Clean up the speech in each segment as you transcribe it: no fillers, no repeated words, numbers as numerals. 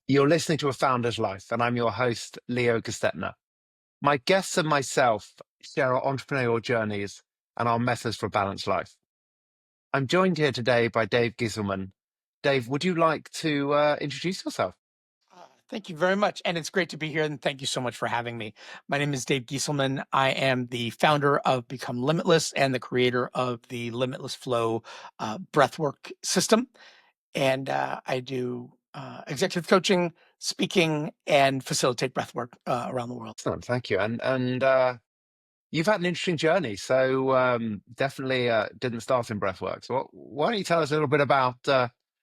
You're listening to A Founder's Life, and I'm your host, Leo Gestetner. My guests and myself share our entrepreneurial journeys and our methods for a balanced life. I'm joined here today by Dave Gieselman. Dave, would you like to introduce yourself? Thank you very much. And it's great to be here. And thank you so much for having me. My name is Dave Gieselman. I am the founder of Become Limitless and the creator of the Limitless Flow Breathwork System. And I do executive coaching, speaking, and facilitate breathwork around the world. Excellent, thank you. And you've had an interesting journey, so definitely didn't start in breathwork. So why don't you tell us a little bit about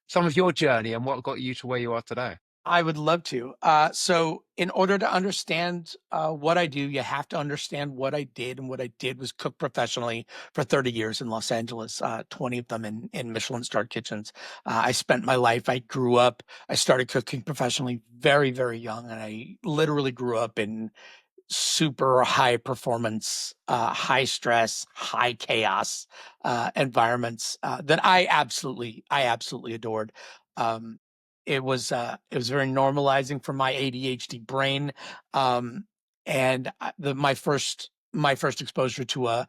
some of your journey and what got you to where you are today? I would love to. So, in order to understand what I do, you have to understand what I did. And what I did was cook professionally for 30 years in Los Angeles, 20 of them in Michelin-Star kitchens. I spent my life, I grew up, I started cooking professionally very, very young. And I literally grew up in super high performance, high stress, high chaos environments that I absolutely adored. Um, it was very normalizing for my ADHD brain, and my first exposure to a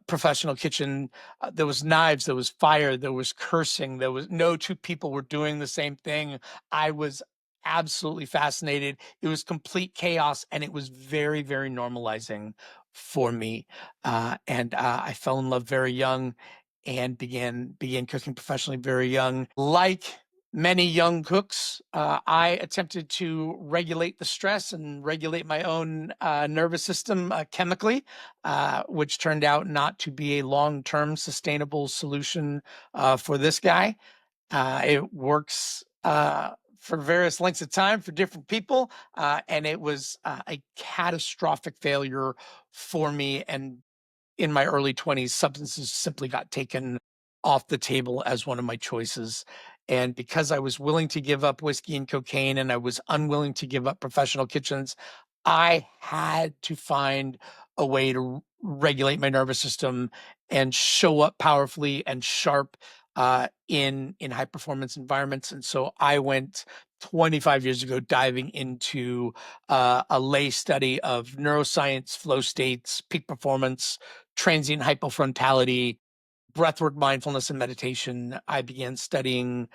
professional kitchen. There was knives, there was fire, there was cursing, there was no two people were doing the same thing. I was absolutely fascinated. It was complete chaos, and it was very, very normalizing for me. And I fell in love very young, and began cooking professionally very young. Like many young cooks, I attempted to regulate the stress and regulate my own nervous system chemically, which turned out not to be a long-term sustainable solution for this guy. It works for various lengths of time for different people, and it was a catastrophic failure for me. And in my early 20s, substances simply got taken off the table as one of my choices. And because I was willing to give up whiskey and cocaine and I was unwilling to give up professional kitchens, I had to find a way to regulate my nervous system and show up powerfully and sharp in high performance environments. And so I went 25 years ago diving into a lay study of neuroscience, flow states, peak performance, transient hypofrontality, breathwork, mindfulness, and meditation. I began studying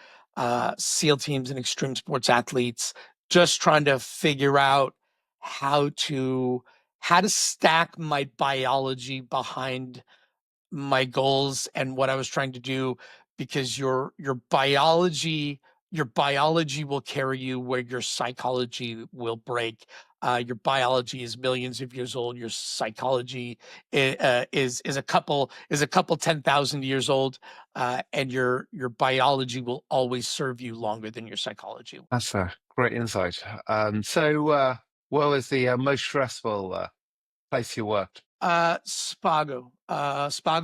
SEAL teams and extreme sports athletes, just trying to figure out how to how to stack my biology behind my goals and what I was trying to do, because your biology will carry you where your psychology will break. Your biology is millions of years old. Your psychology is a couple 10,000 years old, and your biology will always serve you longer than your psychology. That's a great insight. So where was the most stressful place you worked? Spago,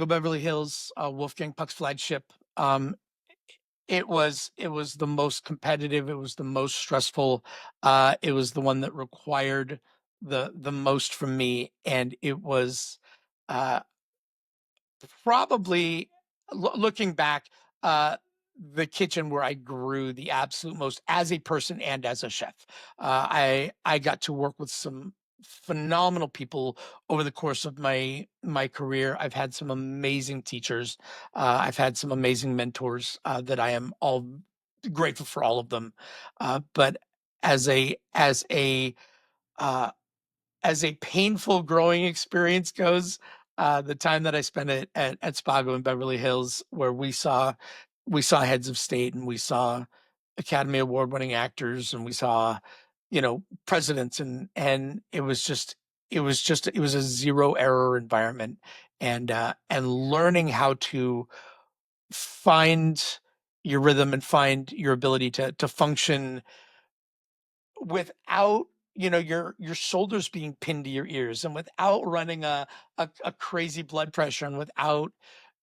Beverly Hills, Wolfgang Puck's flagship. It was the most competitive. It was the most stressful. It was the one that required the most from me, and it was uh, probably looking back, the kitchen where I grew the absolute most as a person and as a chef. I got to work with some phenomenal people over the course of my career. I've had some amazing teachers. I've had some amazing mentors that I am all grateful for all of them. But as a as a uh, as a painful growing experience goes, the time that I spent at Spago in Beverly Hills, where we saw heads of state and we saw Academy Award winning actors and we saw, presidents, and it was a zero error environment. And learning how to find your rhythm and find your ability to function without, your shoulders being pinned to your ears, and without running a crazy blood pressure, and without,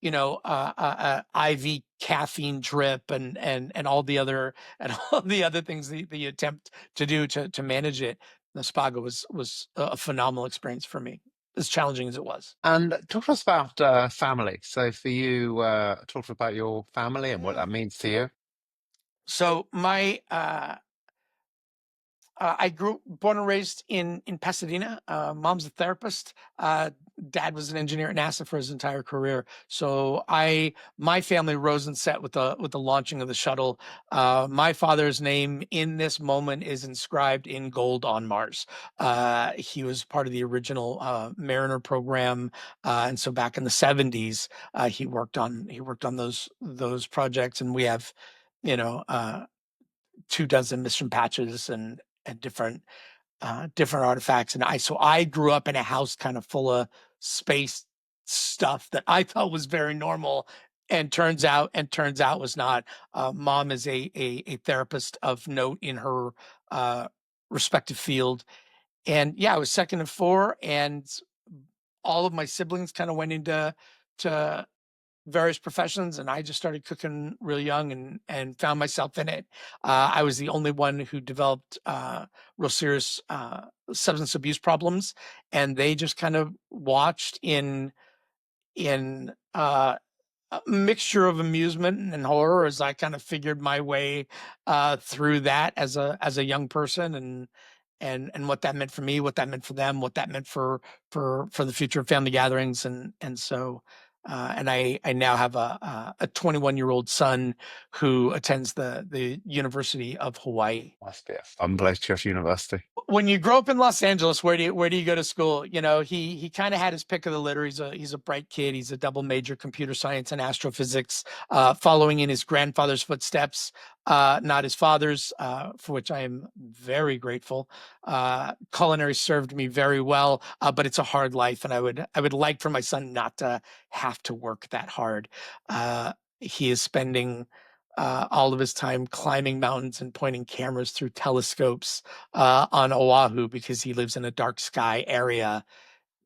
IV caffeine drip, and all the other and all the other things that you attempt to do to manage it. The Spago was a phenomenal experience for me, as challenging as it was. And talk to us about family. So for you, talk about your family and what that means to you. So my I born and raised in Pasadena. Mom's a therapist. Dad was an engineer at NASA for his entire career. So my family rose and set with the launching of the shuttle. My father's name in this moment is inscribed in gold on Mars. He was part of the original Mariner program, and so back in the '70s, he worked on those projects, and we have, you know. 24 mission patches and different artifacts. And I grew up in a house kind of full of space stuff that I thought was very normal, and turns out was not. Mom is a therapist of note in her uh, respective field, and yeah, I was second of four, and all of my siblings kind of went into to various professions, and I just started cooking real young and found myself in it. I was the only one who developed real serious substance abuse problems, and they just kind of watched in a mixture of amusement and horror as I kind of figured my way through that as a young person, and what that meant for me, what that meant for them, what that meant for the future of family gatherings, and I now have a 21-year-old son who attends the University of Hawaii. Must be a fun place, Josh University. When you grow up in Los Angeles, where do you go to school? He kind of had his pick of the litter. He's a bright kid. He's a double major, computer science and astrophysics, following in his grandfather's footsteps, not his father's, for which I am very grateful. Culinary served me very well, but it's a hard life, and I would like for my son not to have to work that hard. He is spending all of his time climbing mountains and pointing cameras through telescopes on Oahu, because he lives in a dark sky area,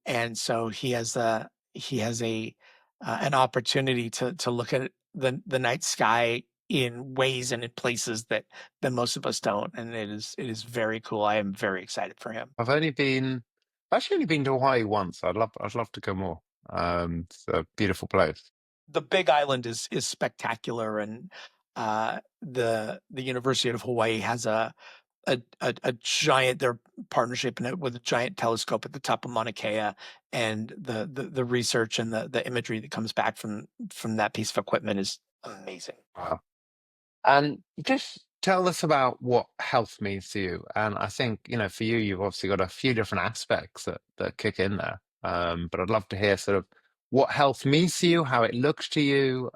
and so he has a an opportunity to look at the night sky in ways and in places that most of us don't, and it is very cool. I am very excited for him. I've actually only been to Hawaii once. I'd love to go more. It's a beautiful place. The Big Island is spectacular, and the University of Hawaii has a giant their partnership in it with a giant telescope at the top of Mauna Kea, and the research and the imagery that comes back from that piece of equipment is amazing. Wow. And just tell us about what health means to you. And I think, for you, you've obviously got a few different aspects that kick in there. But I'd love to hear sort of what health means to you, how it looks to you,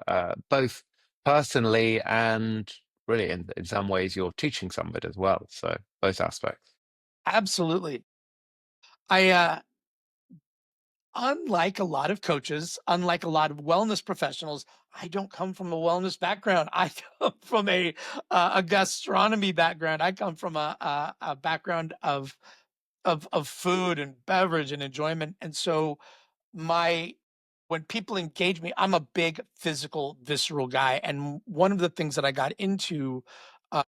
both personally and really in some ways you're teaching some of it as well. So both aspects. Absolutely. I Unlike a lot of coaches, unlike a lot of wellness professionals, I don't come from a wellness background. I come from a gastronomy background. I come from a background of food and beverage and enjoyment. And so my when people engage me, I'm a big physical, visceral guy. And one of the things that I got into uh,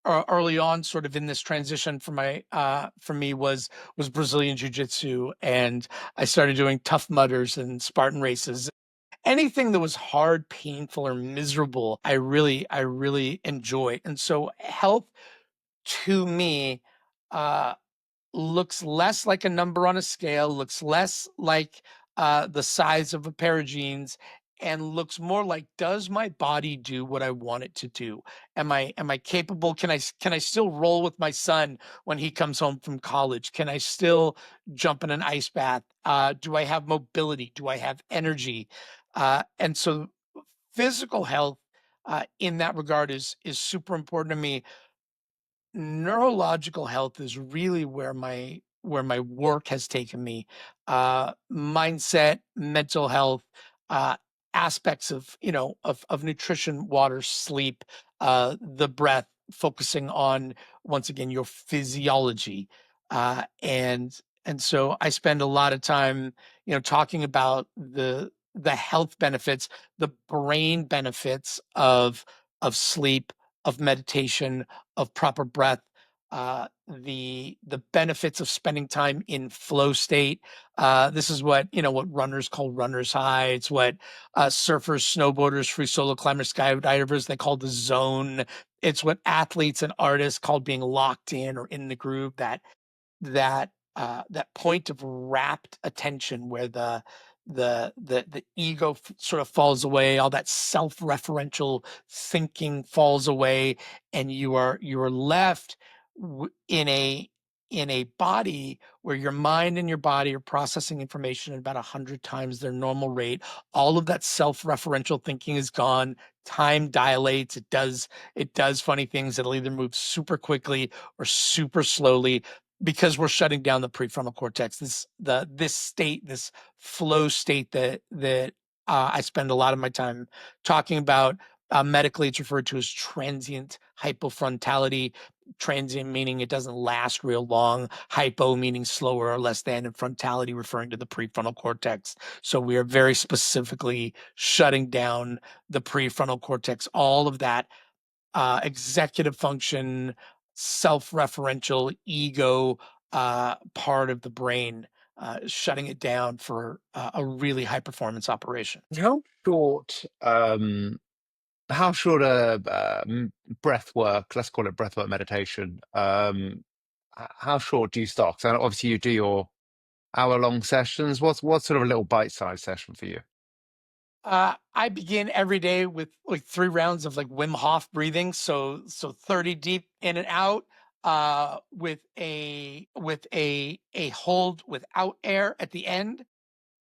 early on, sort of in this transition for me, was Brazilian jiu-jitsu, and I started doing Tough Mudders and Spartan races. Anything that was hard, painful, or miserable, I really enjoy. And so health to me uh looks less like a number on a scale, looks less like the size of a pair of jeans, and looks more like, does my body do what I want it to do? Am I capable? Can I still roll with my son when he comes home from college? Can I still jump in an ice bath? Do I have mobility? Do I have energy? And so physical health in that regard is super important to me. Neurological health is really where my work has taken me. Mindset, mental health, uh, aspects of nutrition, water, sleep, the breath, focusing on, once again, your physiology, and so I spend a lot of time, talking about the health benefits, the brain benefits of sleep, of meditation, of proper breath, the benefits of spending time in flow state. This is what runners call runner's high. It's what surfers, snowboarders, free solo climbers, skydivers, they call the zone. It's what athletes and artists call being locked in or in the groove, that point of rapt attention where the ego sort of falls away, all that self-referential thinking falls away, and you are left in a body where your mind and your body are processing information at about 100 times their normal rate. All of that self-referential thinking is gone. Time dilates. It does funny things. It'll either move super quickly or super slowly, because we're shutting down the prefrontal cortex. This state, this flow state that I spend a lot of my time talking about. Medically, it's referred to as transient hypofrontality. Transient meaning it doesn't last real long. Hypo meaning slower or less than, and frontality referring to the prefrontal cortex. So we are very specifically shutting down the prefrontal cortex. All of that executive function, self-referential ego part of the brain, shutting it down for a really high performance operation. How short, how short a breath work, let's call it breath work meditation, how short do you start? So obviously you do your hour-long sessions. What's sort of a little bite-sized session for you? I begin every day with like 3 rounds of like Wim Hof breathing. So 30 deep in and out, with a hold without air at the end,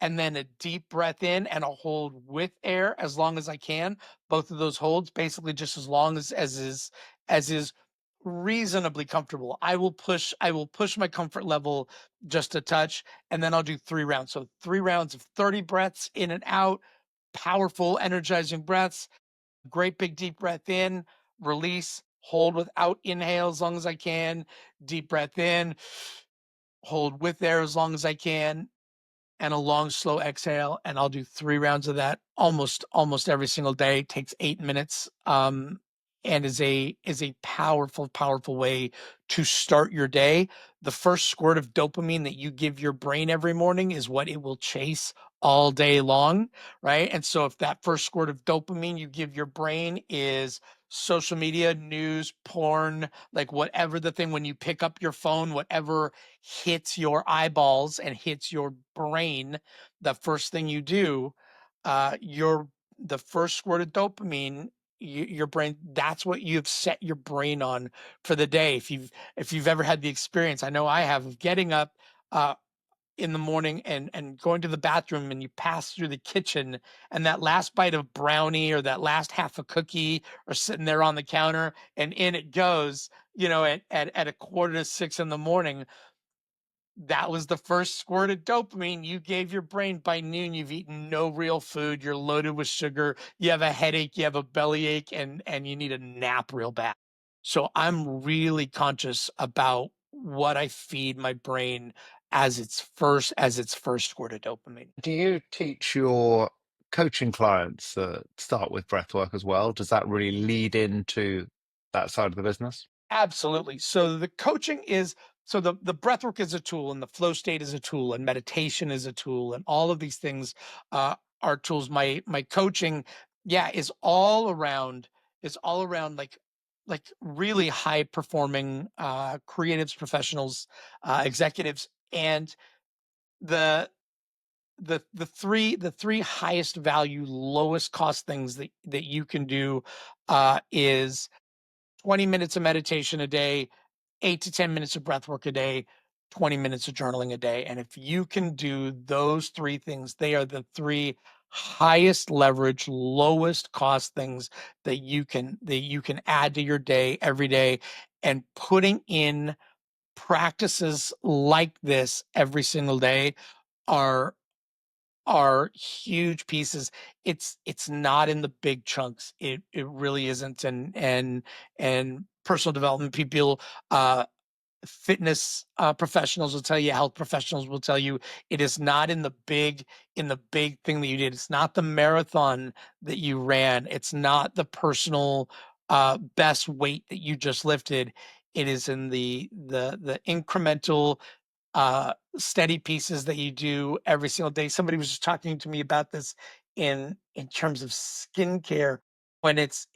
and then a deep breath in and a hold with air as long as I can. Both of those holds, basically just as long as is reasonably comfortable. I will push my comfort level just a touch, and then I'll do 3 rounds. So 3 rounds of 30 breaths in and out, powerful, energizing breaths. Great big deep breath in, release, hold without inhale as long as I can. Deep breath in, hold with air as long as I can, and a long, slow exhale. And I'll do 3 rounds of that almost every single day. It takes 8 minutes, and is a powerful, powerful way to start your day. The first squirt of dopamine that you give your brain every morning is what it will chase all day long, right? And so if that first squirt of dopamine you give your brain is social media, news, porn, like whatever the thing, when you pick up your phone, whatever hits your eyeballs and hits your brain, the first thing you do, your the first squirt of dopamine, your brain, that's what you've set your brain on for the day. If you've ever had the experience, I know I have, of getting up uh, in the morning and going to the bathroom, and you pass through the kitchen, and that last bite of brownie or that last half a cookie are sitting there on the counter, and in it goes, at a quarter to 6 in the morning. That was the first squirt of dopamine you gave your brain. By noon, you've eaten no real food. You're loaded with sugar. You have a headache. You have a bellyache, and you need a nap real bad. So I'm really conscious about what I feed my brain as its first squirt of dopamine. Do you teach your coaching clients that start with breath work as well? Does that really lead into that side of the business? Absolutely. So the coaching is so the breath work is a tool, and the flow state is a tool, and meditation is a tool, and all of these things are tools. My coaching, yeah, is all around like really high performing creatives, professionals, executives, and the the three highest value, lowest cost things that you can do is 20 minutes of meditation a day, 8 to 10 minutes of breath work a day, 20 minutes of journaling a day. And if you can do those three things, they are the three highest leverage, lowest cost things that you can add to your day every day. And putting in practices like this every single day are are huge pieces. It's not in the big chunks. It really isn't. And personal development people, fitness professionals will tell you, health professionals will tell you, it is not in the big thing that you did. It's not the marathon that you ran. It's not the personal best weight that you just lifted. It is in the incremental steady pieces that you do every single day. Somebody was just talking to me about this in terms of skincare. when it's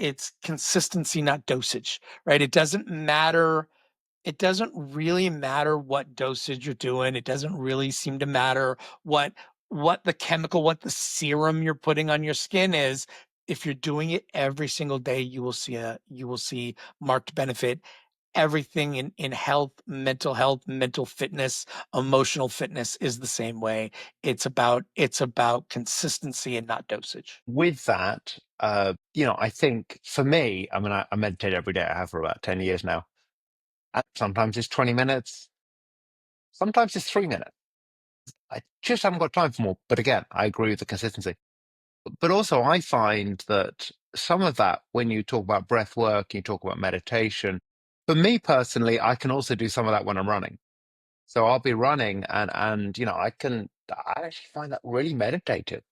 consistency, not dosage, right? It doesn't really matter what dosage you're doing. It doesn't really seem to matter what the chemical, what the serum you're putting on your skin is. If you're doing it every single day, you will see marked benefit. Everything in health, mental fitness, emotional fitness is the same way. It's about consistency and not dosage. With that, I think for me, I mean, I meditate every day. I have for about 10 years now. And sometimes it's 20 minutes, sometimes it's 3 minutes. I just haven't got time for more. But again, I agree with the consistency. But also, I find that some of that, when you talk about breath work, you talk about meditation, for me personally, I can also do some of that when I'm running. So I'll be running and I actually find that really meditative,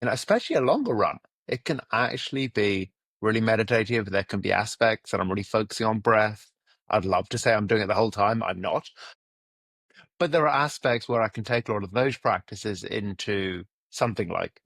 especially a longer run. It can actually be really meditative. There can be aspects that I'm really focusing on breath. I'd love to say I'm doing it the whole time. I'm not. But there are aspects where I can take a lot of those practices into something like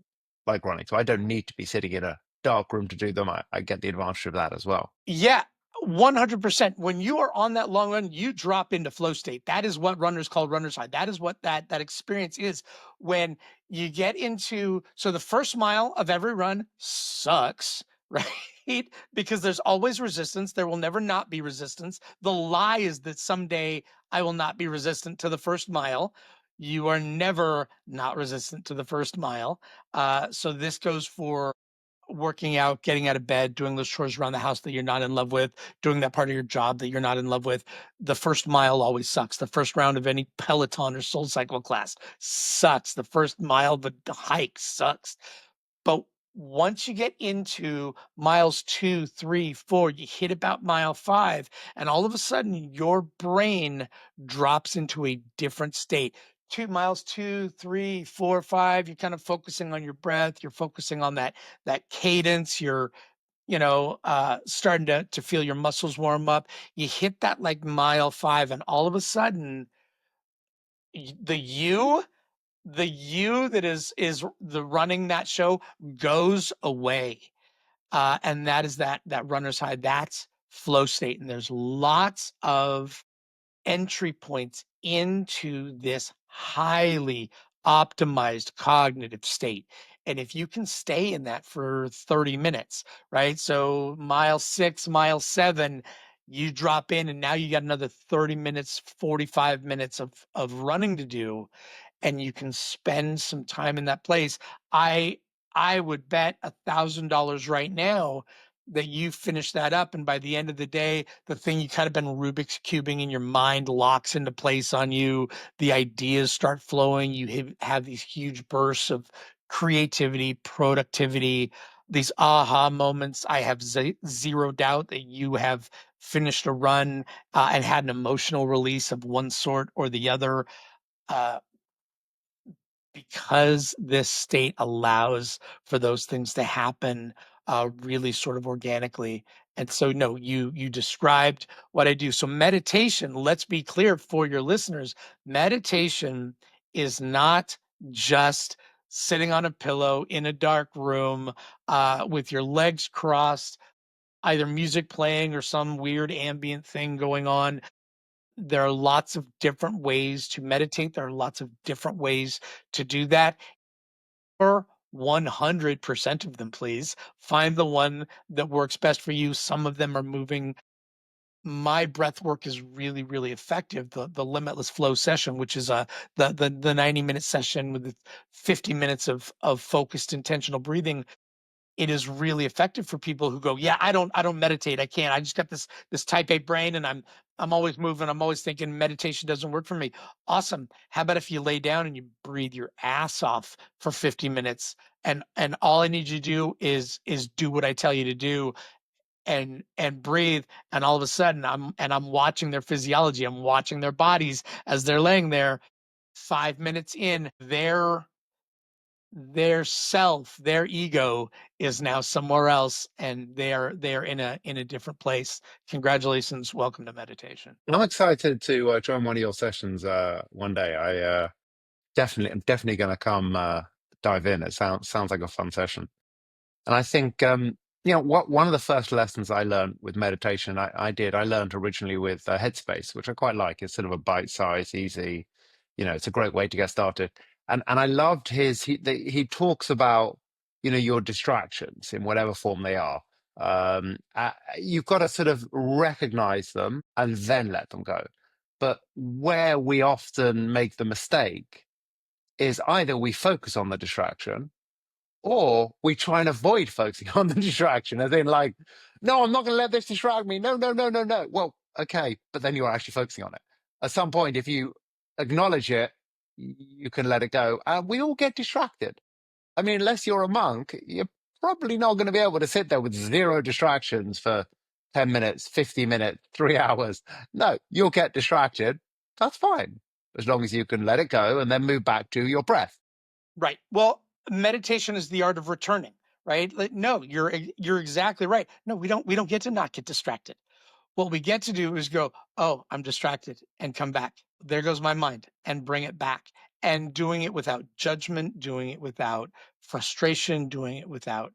running. So I don't need to be sitting in a dark room to do them. I get the advantage of that as well. Yeah, 100%. When you are on that long run, you drop into flow state. That is what runners call runner's high. That is what that experience is when you get into, so the first mile of every run sucks, right? Because there's always resistance. There will never not be resistance. The lie is that someday I will not be resistant to the first mile. You are never not resistant to the first mile. So this goes for working out, getting out of bed, doing those chores around the house that you're not in love with, doing that part of your job that you're not in love with. The first mile always sucks. The first round of any Peloton or Soul Cycle class sucks. The first mile of the hike sucks. But once you get into miles 2, 3, 4, you hit about mile 5, and all of a sudden your brain drops into a different state. 2 miles, 2, 3, 4, 5, you're kind of focusing on your breath, you're focusing on that cadence, you're starting to feel your muscles warm up. You hit that like mile 5, and all of a sudden the you that is the running that show goes away. And that is that runner's high. That's flow state. And there's lots of entry points into this highly optimized cognitive state. And if you can stay in that for 30 minutes, right? So mile 6, mile 7, you drop in and now you got another 30 minutes, 45 minutes of running to do, and you can spend some time in that place. I I would bet $1,000 right now that you finish that up, and by the end of the day, the thing you kind of been Rubik's cubing in your mind locks into place on you. The ideas start flowing. You have these huge bursts of creativity, productivity, these aha moments. I have zero doubt that you have finished a run and had an emotional release of one sort or the other. Uh, because this state allows for those things to happen really sort of organically. And so, no, you described what I do. So meditation, let's be clear for your listeners, meditation is not just sitting on a pillow in a dark room with your legs crossed, either music playing or some weird ambient thing going on. There are lots of different ways to meditate. There are lots of different ways to do that. Or 100% of them, please. Find the one that works best for you. Some of them are moving. My breath work is really, really effective. The limitless flow session, which is the 90-minute session with the 50 minutes of focused intentional breathing, it is really effective for people who go, yeah, I don't meditate. I can't. I just got this type A brain and I'm always moving. I'm always thinking meditation doesn't work for me. Awesome. How about if you lay down and you breathe your ass off for 50 minutes, and all I need you to do is do what I tell you to do, and breathe, and all of a sudden I'm watching their physiology. I'm watching their bodies as they're laying there. 5 minutes in, their self, their ego is now somewhere else, and they're in a different place. Congratulations, welcome to meditation. I'm excited to join one of your sessions one day. I'm definitely going to come dive in. It sounds like a fun session, and I think One of the first lessons I learned with meditation, I learned originally with Headspace, which I quite like. It's sort of a bite-size, easy, it's a great way to get started. And I loved he talks about, your distractions in whatever form they are. You've got to sort of recognize them and then let them go. But where we often make the mistake is either we focus on the distraction or we try and avoid focusing on the distraction, as in, like, no, I'm not going to let this distract me. No, no, no, no, no. Well, okay, but then you're actually focusing on it. At some point, if you acknowledge it, you can let it go. And we all get distracted. I mean, unless you're a monk, you're probably not going to be able to sit there with zero distractions for 10 minutes, 50 minutes, 3 hours. No, you'll get distracted. That's fine, as long as you can let it go and then move back to your breath. Right. Well, meditation is the art of returning, right? Like, no, you're exactly right. No, we don't get to not get distracted. What we get to do is go, oh, I'm distracted, and come back. There goes my mind, and bring it back. And doing it without judgment, doing it without frustration, doing it without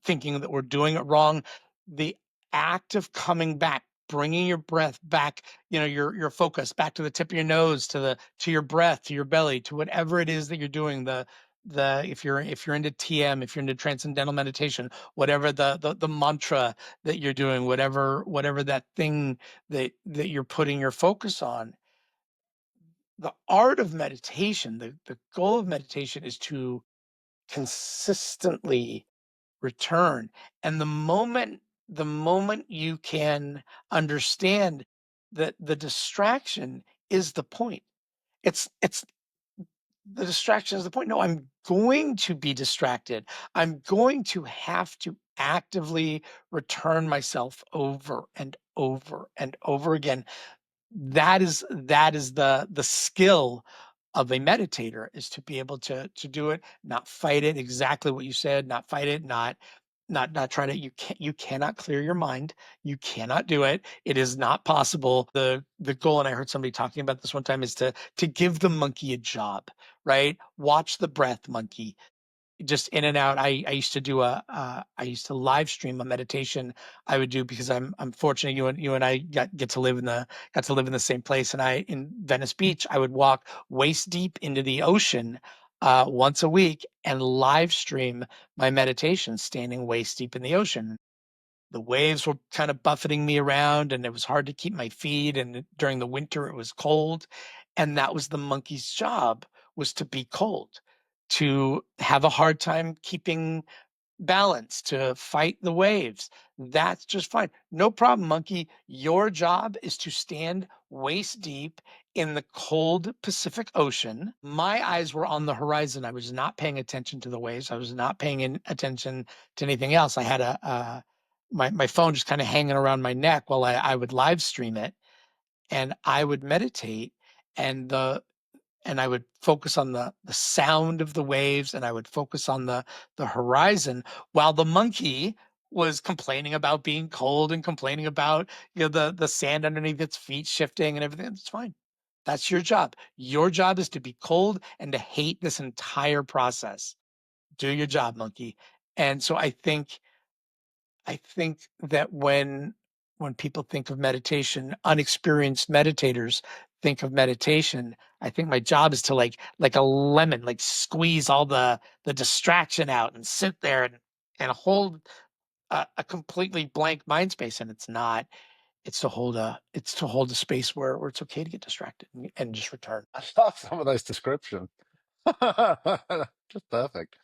thinking that we're doing it wrong. The act of coming back, bringing your breath back, your focus back to the tip of your nose, to your breath, to your belly, to whatever it is that you're doing. If you're into TM, if you're into transcendental meditation, whatever the mantra that you're doing, whatever that thing that you're putting your focus on. The art of meditation, the goal of meditation is to consistently return. And the moment you can understand that the distraction is the point. It's the distraction is the point. No, I'm going to be distracted. I'm going to have to actively return myself over and over and over again. That is the skill of a meditator, is to be able to do it, not fight it. Exactly what you said, not fight it, not try to. You cannot clear your mind. You cannot do it. It is not possible. The goal, and I heard somebody talking about this one time, is to give the monkey a job, right? Watch the breath, monkey. Just in and out. I used to live stream a meditation I would do, because I'm fortunate you and I get to live in the same place. And in Venice Beach, I would walk waist deep into the ocean once a week and live stream my meditation standing waist deep in the ocean. The waves were kind of buffeting me around, and it was hard to keep my feet, and during the winter it was cold. And that was the monkey's job, was to be cold, to have a hard time keeping balance, to fight the waves. That's just fine. No problem, monkey. Your job is to stand waist deep in the cold Pacific Ocean. My eyes were on the horizon. I was not paying attention to the waves. I was not paying attention to anything else. I had my phone just kind of hanging around my neck while I would live stream it, and I would meditate, and I would focus on the sound of the waves, and I would focus on the horizon, while the monkey was complaining about being cold and complaining about, the sand underneath its feet shifting and everything. It's fine. That's your job. Your job is to be cold and to hate this entire process. Do your job, monkey. And so I think that when people think of meditation, unexperienced meditators think of meditation, I think my job is to, like a lemon, like squeeze all the distraction out and sit there and hold a completely blank mind space. And it's not. It's to hold a space where it's okay to get distracted and just return. I love some of those descriptions. Just perfect.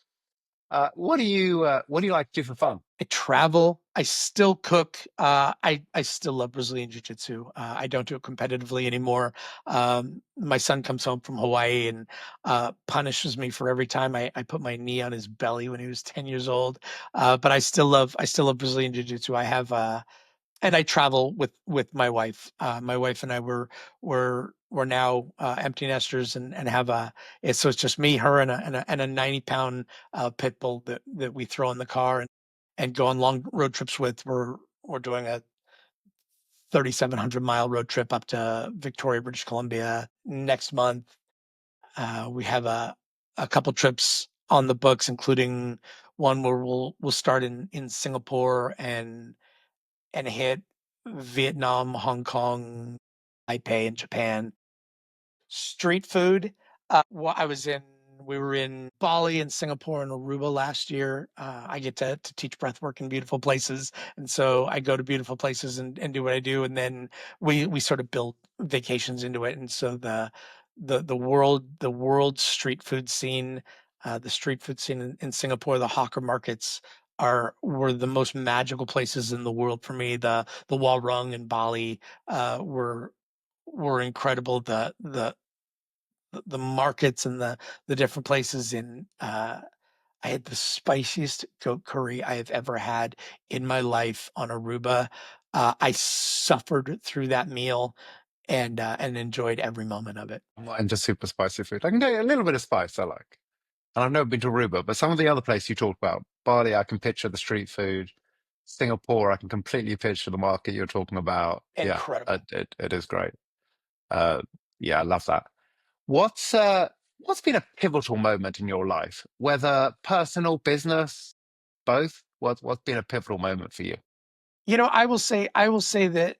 What do you like to do for fun? I travel. I still cook. I still love Brazilian jiu-jitsu. I don't do it competitively anymore. My son comes home from Hawaii and punishes me for every time I put my knee on his belly when he was 10 years old. But I still love Brazilian jiu-jitsu. And I travel with my wife. My wife and I we're now empty nesters, and have it's just me, her, and a 90-pound pit bull that we throw in the car and go on long road trips with. We're doing a 3,700-mile road trip up to Victoria, British Columbia next month. We have a couple trips on the books, including one where we'll start in Singapore and hit Vietnam, Hong Kong, Taipei, and Japan. Street food, I was in we were in Bali and Singapore and Aruba last year. I get to teach breath work in beautiful places, and so I go to beautiful places and do what I do, and then we sort of build vacations into it. And so the world street food scene, the street food scene in Singapore, the hawker markets were the most magical places in the world for me. The Warung in Bali were incredible. The markets and the different places in I had the spiciest goat curry I have ever had in my life on Aruba. I suffered through that meal and enjoyed every moment of it. I'm not into super spicy food. I can take a little bit of spice I like. And I've never been to Aruba, but some of the other places you talked about, Bali, I can picture the street food. Singapore, I can completely picture the market you're talking about. Yeah, Incredible. it is great. Uh, yeah, I love that. What's been a pivotal moment in your life, whether personal, business, both? What's been a pivotal moment for you? I will say that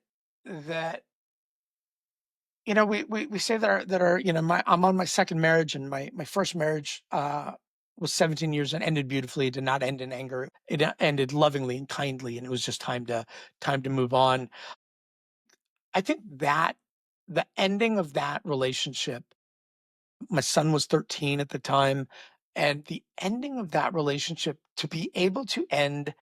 we say that our I'm on my second marriage, and my first marriage was 17 years and ended beautifully. It did not end in anger. It ended lovingly and kindly, and it was just time to move on. I think that the ending of that relationship, my son was 13 at the time, and the ending of that relationship, to be able to end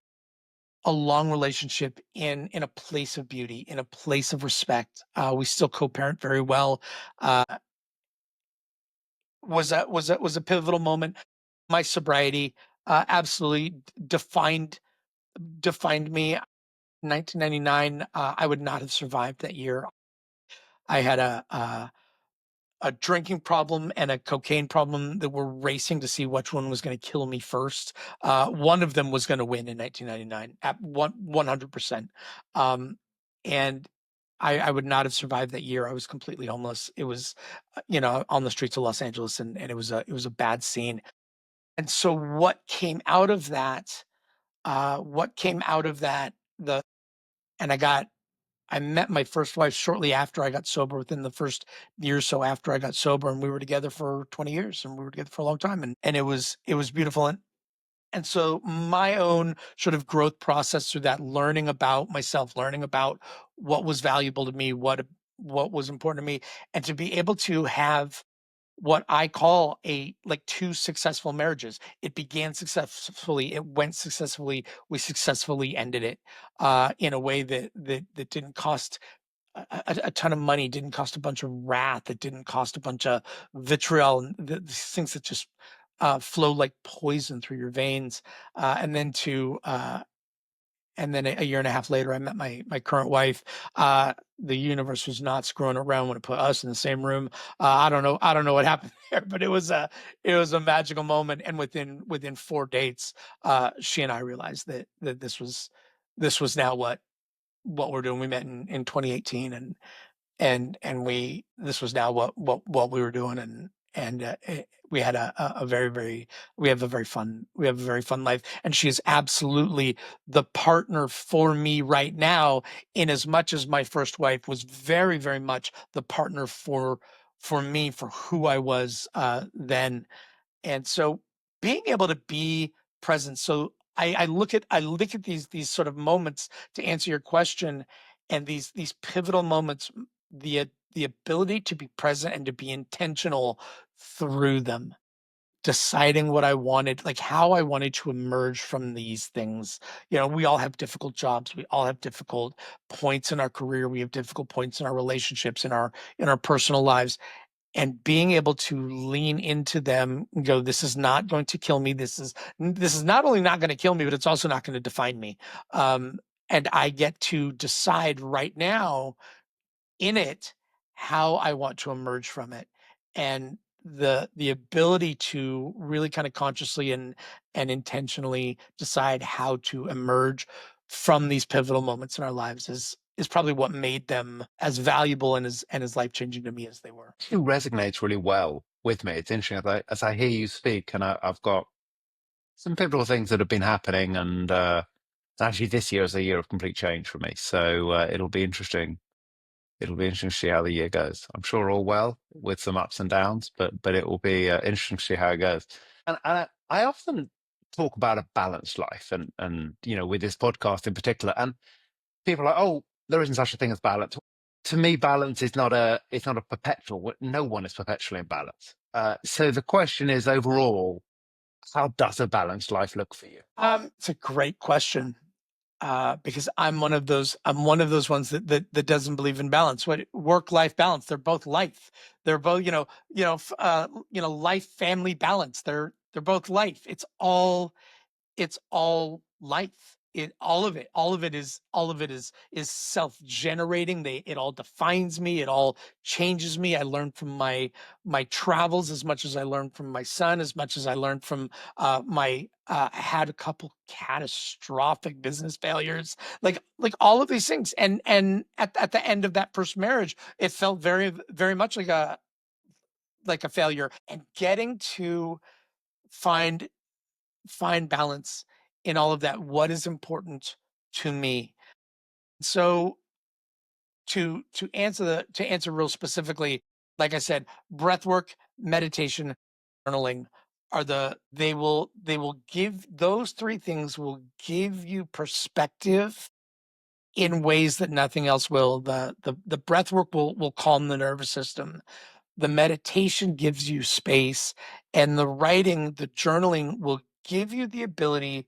a long relationship in a place of beauty, in a place of respect. We still co-parent very well. Uh, was a pivotal moment. My sobriety absolutely defined me. 1999, I would not have survived that year. I had a drinking problem and a cocaine problem that were racing to see which one was going to kill me first. One of them was going to win in 1999 at 100%. And I would not have survived that year. I was completely homeless. It was, on the streets of Los Angeles, and it was a bad scene. And so what came out of that, and I met my first wife shortly after I got sober, within the first year or so after I got sober, and we were together for 20 years, and we were together for a long time, and it was beautiful. And so my own sort of growth process through that, learning about myself, learning about what was valuable to me, what was important to me, and to be able to have what I call like two successful marriages. It began successfully, it went successfully, we successfully ended it in a way that didn't cost a ton of money, didn't cost a bunch of wrath, it didn't cost a bunch of vitriol, and these things that just flow like poison through your veins. And then a year and a half later, I met my current wife. The universe was not screwing around when it put us in the same room. I don't know what happened there, but it was a magical moment. And within 4 dates, she and I realized that this was now what we're doing. We met in 2018, and we this was now what we were doing, and we had a very we have a very fun life, and she is absolutely the partner for me right now, in as much as my first wife was very much the partner for me, for who I was then. And so being able to be present. So I look at these sort of moments, to answer your question, and these pivotal moments, the ability to be present and to be intentional through them, deciding what I wanted, like how I wanted to emerge from these things. We all have difficult jobs. We all have difficult points in our career. We have difficult points in our relationships, in our personal lives, and being able to lean into them and go, this is not going to kill me. This is not only not going to kill me, but it's also not going to define me. And I get to decide right now in it how I want to emerge from it. And the ability to really kind of consciously and intentionally decide how to emerge from these pivotal moments in our lives is probably what made them as valuable and as life changing to me as they were. It resonates really well with me. It's interesting as I hear you speak, and I've got some pivotal things that have been happening, and actually this year is a year of complete change for me. So it'll be interesting. It'll be interesting to see how the year goes. I'm sure all well with some ups and downs, but it will be interesting to see how it goes. And I often talk about a balanced life, and with this podcast in particular, and people are like, oh, there isn't such a thing as balance. To me, balance is not a it's not a perpetual. No one is perpetually in balance. So the question is, overall, how does a balanced life look for you? It's a great question. Because I'm one of those ones that doesn't believe in balance. What work-life balance? They're both life. They're both, life family balance. They're both life. It's all life. All of it is self-generating. It all defines me. It all changes me. I learned from my travels as much as I learned from my son, as much as I learned from my I had a couple catastrophic business failures, like all of these things. And at the end of that first marriage, it felt very, very much like a failure. And getting to find balance in all of that. What is important to me? So to answer real specifically, like I said, breath work, meditation, journaling are they will give those three things will give you perspective in ways that nothing else will. The breath work will calm the nervous system. The meditation gives you space, and the writing, the journaling will give you the ability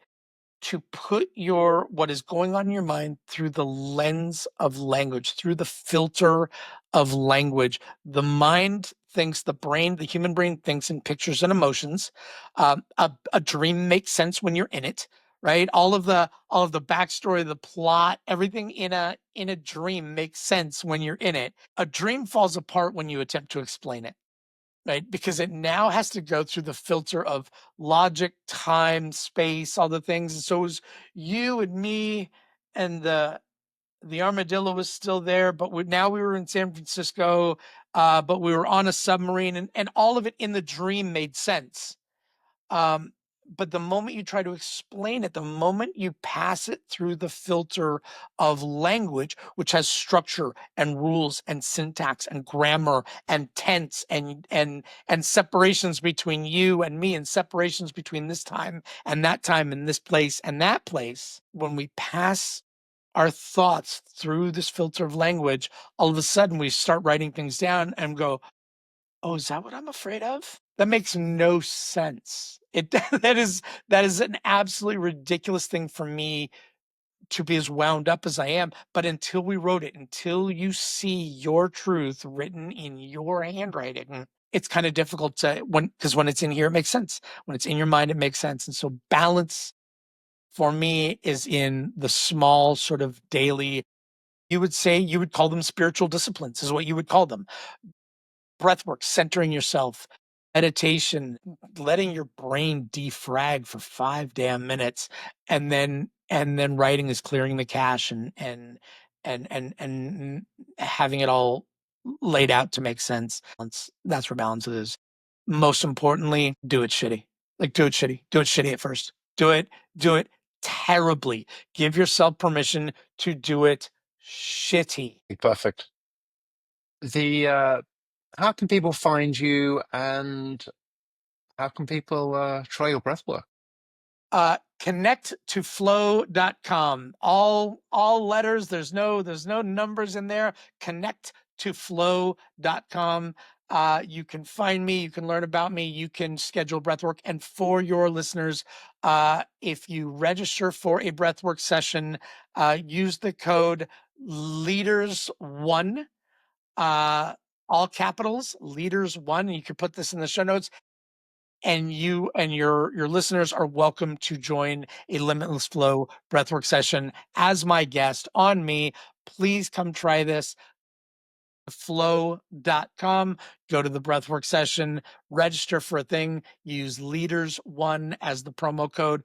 to put what is going on in your mind through the lens of language, through the filter of language. The human brain thinks in pictures and emotions. A dream makes sense when you're in it, right? All of the backstory, the plot, everything in a dream makes sense when you're in it. A dream falls apart when you attempt to explain it, right? Because it now has to go through the filter of logic, time, space, all the things. And so it was you and me, and the armadillo was still there, but now we were in San Francisco, but we were on a submarine, and all of it in the dream made sense. Um, but the moment you try to explain it, the moment you pass it through the filter of language, which has structure and rules and syntax and grammar and tense and separations between you and me, and separations between this time and this place and that place, when we pass our thoughts through this filter of language, all of a sudden we start writing things down and go, oh, is that what I'm afraid of? That makes no sense. That is an absolutely ridiculous thing for me to be as wound up as I am. But until we wrote it, until you see your truth written in your handwriting, it's kind of difficult because when it's in here, it makes sense. When it's in your mind, it makes sense. And so balance for me is in the small sort of daily, you would call them spiritual disciplines, is what you would call them. Breath work, centering yourself, meditation, letting your brain defrag for 5 damn minutes, and then writing is clearing the cache, and having it all laid out to make sense. That's where balance is. Most importantly, do it shitty. Like, do it shitty. Do it shitty at first. Do it terribly. Give yourself permission to do it shitty. Perfect. The How can people find you, and how can people try your breath work? Connect to flow.com. All letters. There's no numbers in there. Connect to flow.com. You can find me, you can learn about me, you can schedule breathwork. And for your listeners, if you register for a breathwork session, use the code leaders1, all capitals, leaders1. You can put this in the show notes. And you and your listeners are welcome to join a Limitless Flow breathwork session as my guest on me. Please come try this. Flow.com. Go to the breathwork session, register for a thing, use leaders1 as the promo code,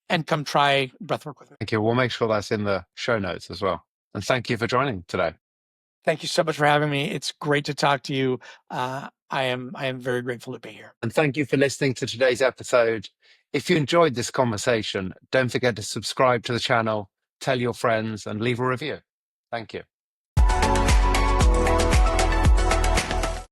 and come try breathwork with me. Thank you. We'll make sure that's in the show notes as well. And thank you for joining today. Thank you so much for having me. It's great to talk to you. I am very grateful to be here. And thank you for listening to today's episode. If you enjoyed this conversation, don't forget to subscribe to the channel, tell your friends, and leave a review. Thank you.